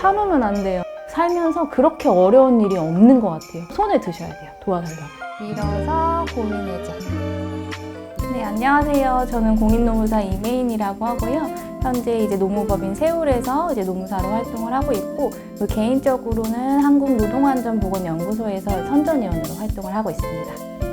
참으면 안 돼요. 살면서 그렇게 어려운 일이 없는 것 같아요. 손에 드셔야 돼요. 도와달라고. 밀어서 고민해제. 네, 안녕하세요. 저는 공인노무사 이메인이라고 하고요. 현재 이제 노무법인 세울에서 이제 노무사로 활동을 하고 있고, 개인적으로는 한국노동안전보건연구소에서 선전위원으로 활동을 하고 있습니다.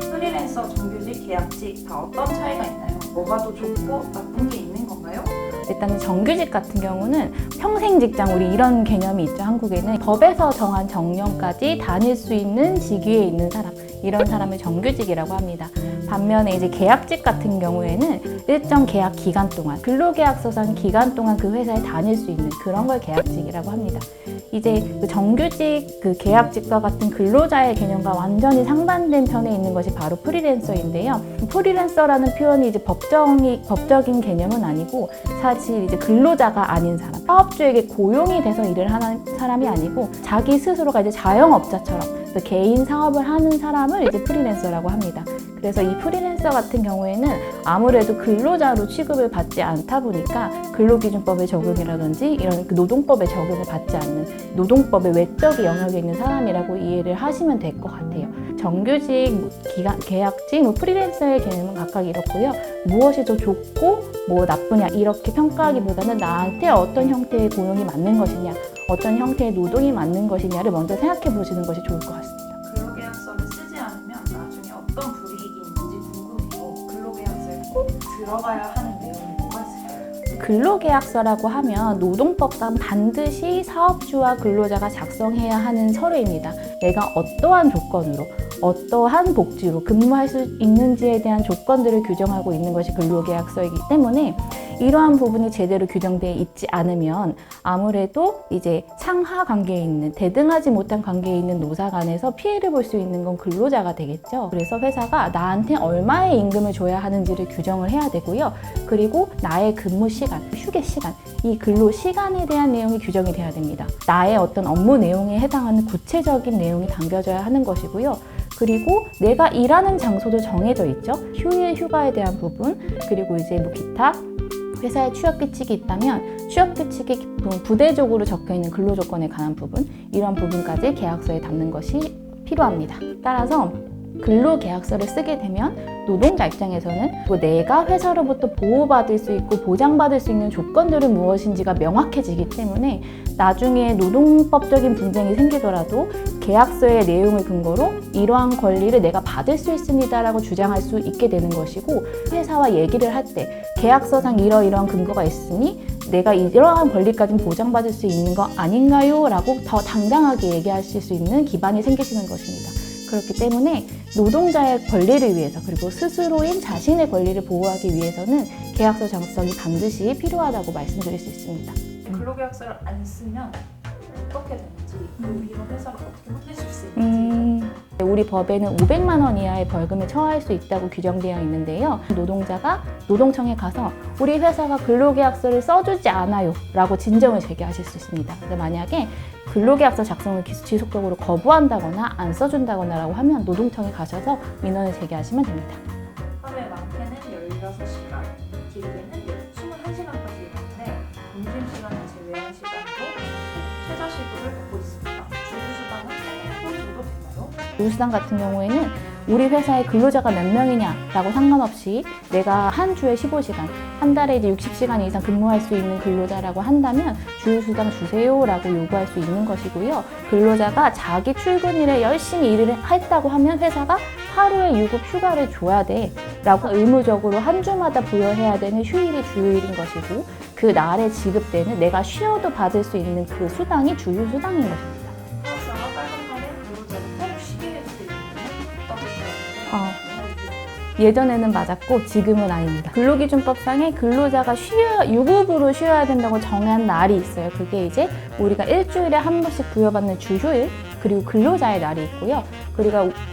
프리랜서, 정규직, 계약직 다 어떤 차이가 있나요? 뭐가 더 좋고 나쁜 게 있는 건가요? 일단 정규직 같은 경우는 평생 직장, 우리 이런 개념이 있죠. 한국에는 법에서 정한 정년까지 다닐 수 있는 직위에 있는 사람, 이런 사람을 정규직이라고 합니다. 반면에 이제 계약직 같은 경우에는 일정 계약 기간 동안, 근로계약서상 기간 동안 그 회사에 다닐 수 있는 그런 걸 계약직이라고 합니다. 이제 그 정규직, 그 계약직과 같은 근로자의 개념과 완전히 상반된 편에 있는 것이 바로 프리랜서인데요. 프리랜서라는 표현이 이제 법적인 개념은 아니고, 사실 이제 근로자가 아닌 사람, 사업주에게 고용이 돼서 일을 하는 사람이 아니고 자기 스스로가 이제 자영업자처럼 개인 사업을 하는 사람을 이제 프리랜서라고 합니다. 그래서 이 프리랜서 같은 경우에는 아무래도 근로자로 취급을 받지 않다 보니까 근로기준법의 적용이라든지 이런 그 노동법의 적용을 받지 않는 노동법의 외적인 영역에 있는 사람이라고 이해를 하시면 될 것 같아요. 정규직, 계약직, 프리랜서의 개념은 각각 이렇고요. 무엇이 더 좋고 뭐 나쁘냐 이렇게 평가하기보다는 나한테 어떤 형태의 고용이 맞는 것이냐, 어떤 형태의 노동이 맞는 것이냐를 먼저 생각해 보시는 것이 좋을 것 같습니다. 근로계약서를 쓰지 않으면 나중에 어떤 불이익이 있는지 궁금해요. 근로계약서에 꼭 들어가야 하는 내용이 뭐가 있을까요? 근로계약서라고 하면 노동법상 반드시 사업주와 근로자가 작성해야 하는 서류입니다. 내가 어떠한 조건으로, 어떠한 복지로 근무할 수 있는지에 대한 조건들을 규정하고 있는 것이 근로계약서이기 때문에 이러한 부분이 제대로 규정되어 있지 않으면 아무래도 이제 상하 관계에 있는, 대등하지 못한 관계에 있는 노사 간에서 피해를 볼 수 있는 건 근로자가 되겠죠. 그래서 회사가 나한테 얼마의 임금을 줘야 하는지를 규정을 해야 되고요. 그리고 나의 근무 시간, 휴게 시간, 이 근로 시간에 대한 내용이 규정이 돼야 됩니다. 나의 어떤 업무 내용에 해당하는 구체적인 내용이 담겨져야 하는 것이고요. 그리고 내가 일하는 장소도 정해져 있죠. 휴일, 휴가에 대한 부분, 그리고 이제 뭐 기타 회사에 취업 규칙이 있다면 취업 규칙이 부대적으로 적혀있는 근로조건에 관한 부분, 이런 부분까지 계약서에 담는 것이 필요합니다. 따라서 근로계약서를 쓰게 되면 노동자 입장에서는 내가 회사로부터 보호받을 수 있고 보장받을 수 있는 조건들은 무엇인지가 명확해지기 때문에 나중에 노동법적인 분쟁이 생기더라도 계약서의 내용을 근거로 이러한 권리를 내가 받을 수 있습니다라고 주장할 수 있게 되는 것이고, 회사와 얘기를 할 때 계약서상 이러이러한 근거가 있으니 내가 이러한 권리까지 보장받을 수 있는 거 아닌가요? 라고 더 당당하게 얘기하실 수 있는 기반이 생기시는 것입니다. 그렇기 때문에 노동자의 권리를 위해서, 그리고 스스로인 자신의 권리를 보호하기 위해서는 계약서 작성이 반드시 필요하다고 말씀드릴 수 있습니다. 근로계약서를 안 쓰면 어떻게 되는지, 그리고 이런 회사를 어떻게 혼내줄 수 있는지. 우리 법에는 500만 원 이하의 벌금에 처할 수 있다고 규정되어 있는데요. 노동자가 노동청에 가서 우리 회사가 근로계약서를 써주지 않아요 라고 진정을 제기하실 수 있습니다. 근데 만약에 근로계약서 작성을 지속적으로 거부한다거나 안 써준다거나 라고 하면 노동청에 가셔서 민원을 제기하시면 됩니다. 하루에 많게는 16시간, 길게는 21시간까지 일하는데 점심시간을 제외한 시간도 최저시급을 받고 있습니다. 주휴수당은 3번 정도 되나요? 주휴수당 같은 경우에는 우리 회사에 근로자가 몇 명이냐라고 상관없이 내가 한 주에 15시간, 한 달에 이제 60시간 이상 근무할 수 있는 근로자라고 한다면 주휴수당 주세요라고 요구할 수 있는 것이고요. 근로자가 자기 출근일에 열심히 일을 했다고 하면 회사가 하루에 유급 휴가를 줘야 돼 라고 의무적으로 한 주마다 부여해야 되는 휴일이 주휴일인 것이고, 그 날에 지급되는 내가 쉬어도 받을 수 있는 그 수당이 주휴수당인 것입니다. 사업자가 빨간 날에 근로자를 꼭 쉬게 해줄 수 있는 어떻게 해야 되나요? 예전에는 맞았고 지금은 아닙니다. 근로기준법상에 근로자가 유급으로 쉬어야 된다고 정한 날이 있어요. 그게 이제 우리가 일주일에 한 번씩 부여받는 주휴일, 그리고 근로자의 날이 있고요.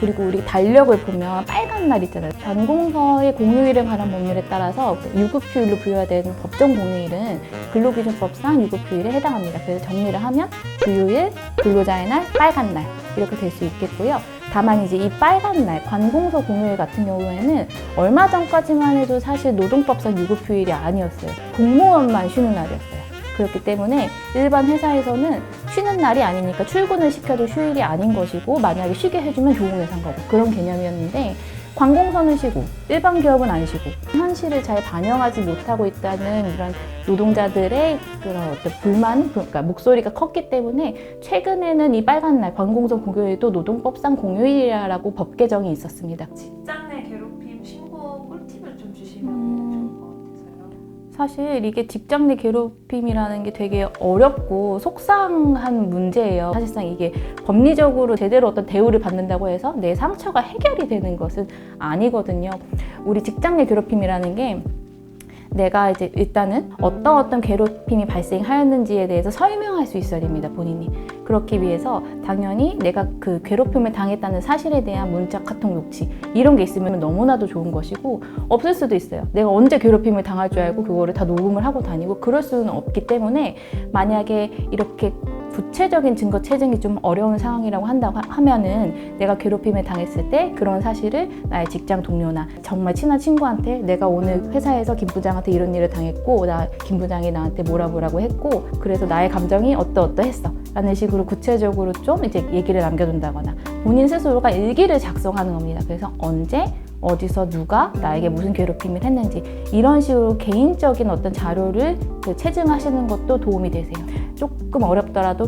그리고 우리 달력을 보면 빨간 날 있잖아요. 전공서의 공휴일에 관한 법률에 따라서 유급휴일로 부여되는 법정 공휴일은 근로기준법상 유급휴일에 해당합니다. 그래서 정리를 하면 주휴일, 근로자의 날, 빨간 날 이렇게 될 수 있겠고요. 다만 이제 이 빨간 날, 관공서 공휴일 같은 경우에는 얼마 전까지만 해도 사실 노동법상 유급휴일이 아니었어요. 공무원만 쉬는 날이었어요. 그렇기 때문에 일반 회사에서는 쉬는 날이 아니니까 출근을 시켜도 휴일이 아닌 것이고 만약에 쉬게 해주면 좋은 회사인 거고 그런 개념이었는데 관공서는 쉬고 일반 기업은 안 쉬고 현실을 잘 반영하지 못하고 있다는 이런 노동자들의 그런 어떤 불만, 그러니까 목소리가 컸기 때문에 최근에는 이 빨간 날 관공서 공휴일도 노동법상 공휴일이라고 법 개정이 있었습니다. 직장 내 괴롭힘 신고 꿀팁을 좀 주시면 좋을 것 같아서요. 사실 이게 직장 내 괴롭힘이라는 게 되게 어렵고 속상한 문제예요. 사실상 이게 법리적으로 제대로 어떤 대우를 받는다고 해서 내 상처가 해결이 되는 것은 아니거든요. 우리 직장 내 괴롭힘이라는 게 내가 이제 일단은 어떤 괴롭힘이 발생하였는지에 대해서 설명할 수 있어야 됩니다, 본인이. 그렇기 위해서 당연히 내가 그 괴롭힘을 당했다는 사실에 대한 문자, 카톡, 녹취 이런 게 있으면 너무나도 좋은 것이고 없을 수도 있어요. 내가 언제 괴롭힘을 당할 줄 알고 그거를 다 녹음을 하고 다니고 그럴 수는 없기 때문에 만약에 이렇게 구체적인 증거 체증이 좀 어려운 상황이라고 한다고 하면은 내가 괴롭힘을 당했을 때 그런 사실을 나의 직장 동료나 정말 친한 친구한테 내가 오늘 회사에서 김 부장한테 이런 일을 당했고 김 부장이 나한테 뭐라고 했고 그래서 나의 감정이 어떠했어 라는 식으로 구체적으로 좀 이제 얘기를 남겨둔다거나 본인 스스로가 일기를 작성하는 겁니다. 그래서 언제 어디서 누가 나에게 무슨 괴롭힘을 했는지 이런 식으로 개인적인 어떤 자료를 체증하시는 것도 도움이 되세요. 조금 어렵더라도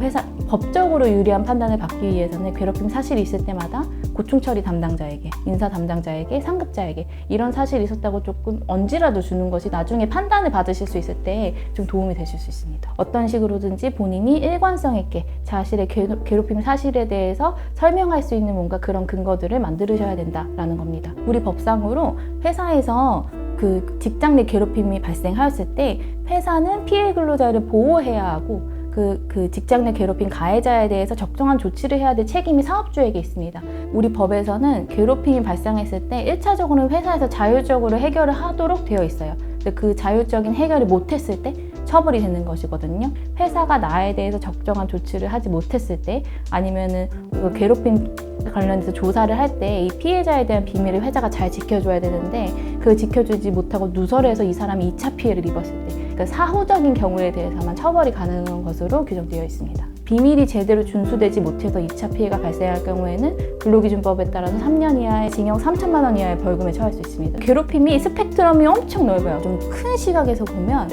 법적으로 유리한 판단을 받기 위해서는 괴롭힘 사실이 있을 때마다 고충처리 담당자에게, 인사 담당자에게, 상급자에게 이런 사실이 있었다고 조금 언지라도 주는 것이 나중에 판단을 받으실 수 있을 때 좀 도움이 되실 수 있습니다. 어떤 식으로든지 본인이 일관성 있게 자신의 괴롭힘 사실에 대해서 설명할 수 있는 뭔가 그런 근거들을 만들으셔야 된다라는 겁니다. 우리 법상으로 회사에서 그 직장 내 괴롭힘이 발생하였을 때 회사는 피해 근로자를 보호해야 하고 그 직장 내 괴롭힘 가해자에 대해서 적정한 조치를 해야 될 책임이 사업주에게 있습니다. 우리 법에서는 괴롭힘이 발생했을 때 1차적으로는 회사에서 자율적으로 해결을 하도록 되어 있어요. 근데 그 자율적인 해결을 못했을 때 처벌이 되는 것이거든요. 회사가 나에 대해서 적정한 조치를 하지 못했을 때 아니면은 괴롭힘 관련해서 조사를 할 때 이 피해자에 대한 비밀을 회사가 잘 지켜줘야 되는데 그걸 지켜주지 못하고 누설해서 이 사람이 2차 피해를 입었을 때 그러니까 사후적인 경우에 대해서만 처벌이 가능한 것으로 규정되어 있습니다. 비밀이 제대로 준수되지 못해서 2차 피해가 발생할 경우에는 근로기준법에 따라서 3년 이하의 징역 3천만 원 이하의 벌금에 처할 수 있습니다. 괴롭힘이 스펙트럼이 엄청 넓어요. 좀 큰 시각에서 보면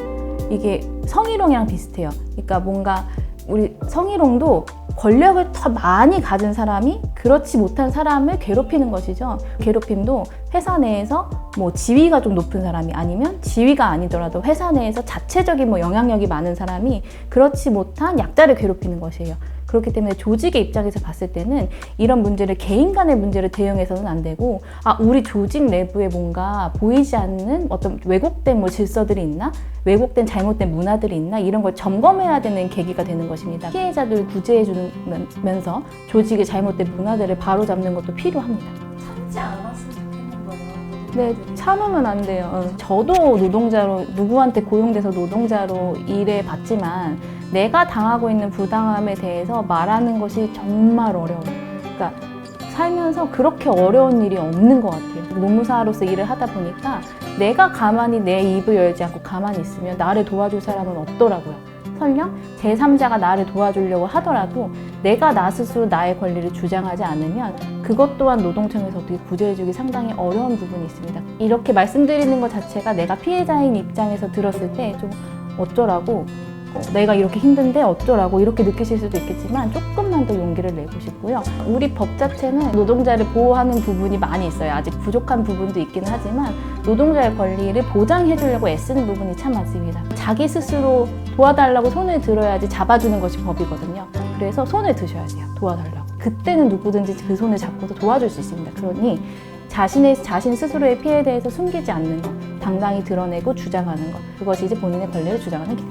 이게 성희롱이랑 비슷해요. 그러니까 뭔가 우리 성희롱도 권력을 더 많이 가진 사람이 그렇지 못한 사람을 괴롭히는 것이죠. 괴롭힘도 회사 내에서 뭐 지위가 좀 높은 사람이 아니면 지위가 아니더라도 회사 내에서 자체적인 뭐 영향력이 많은 사람이 그렇지 못한 약자를 괴롭히는 것이에요. 그렇기 때문에 조직의 입장에서 봤을 때는 이런 문제를 개인 간의 문제를 대응해서는 안 되고 우리 조직 내부에 뭔가 보이지 않는 어떤 왜곡된 뭐 질서들이 있나? 왜곡된 잘못된 문화들이 있나? 이런 걸 점검해야 되는 계기가 되는 것입니다. 피해자들을 구제해 주면서 조직의 잘못된 문화들을 바로잡는 것도 필요합니다. 참지 않았으면 좋겠는 거예요. 네, 참으면 안 돼요. 저도 노동자로 누구한테 고용돼서 노동자로 일해 봤지만 내가 당하고 있는 부당함에 대해서 말하는 것이 정말 어려워요. 그러니까 살면서 그렇게 어려운 일이 없는 것 같아요. 노무사로서 일을 하다 보니까 내가 가만히 내 입을 열지 않고 가만히 있으면 나를 도와줄 사람은 없더라고요. 설령 제3자가 나를 도와주려고 하더라도 내가 나 스스로 나의 권리를 주장하지 않으면 그것 또한 노동청에서 어떻게 구제해주기 상당히 어려운 부분이 있습니다. 이렇게 말씀드리는 것 자체가 내가 피해자인 입장에서 들었을 때 좀 어쩌라고 내가 이렇게 힘든데 어쩌라고 이렇게 느끼실 수도 있겠지만 조금만 더 용기를 내고 싶고요. 우리 법 자체는 노동자를 보호하는 부분이 많이 있어요. 아직 부족한 부분도 있긴 하지만 노동자의 권리를 보장해 주려고 애쓰는 부분이 참 많습니다. 자기 스스로 도와달라고 손을 들어야지 잡아주는 것이 법이거든요. 그래서 손을 드셔야 돼요. 도와달라고. 그때는 누구든지 그 손을 잡고도 도와줄 수 있습니다. 그러니 자신 스스로의 피해에 대해서 숨기지 않는 것, 당당히 드러내고 주장하는 것, 그것이 이제 본인의 권리를 주장하는 길.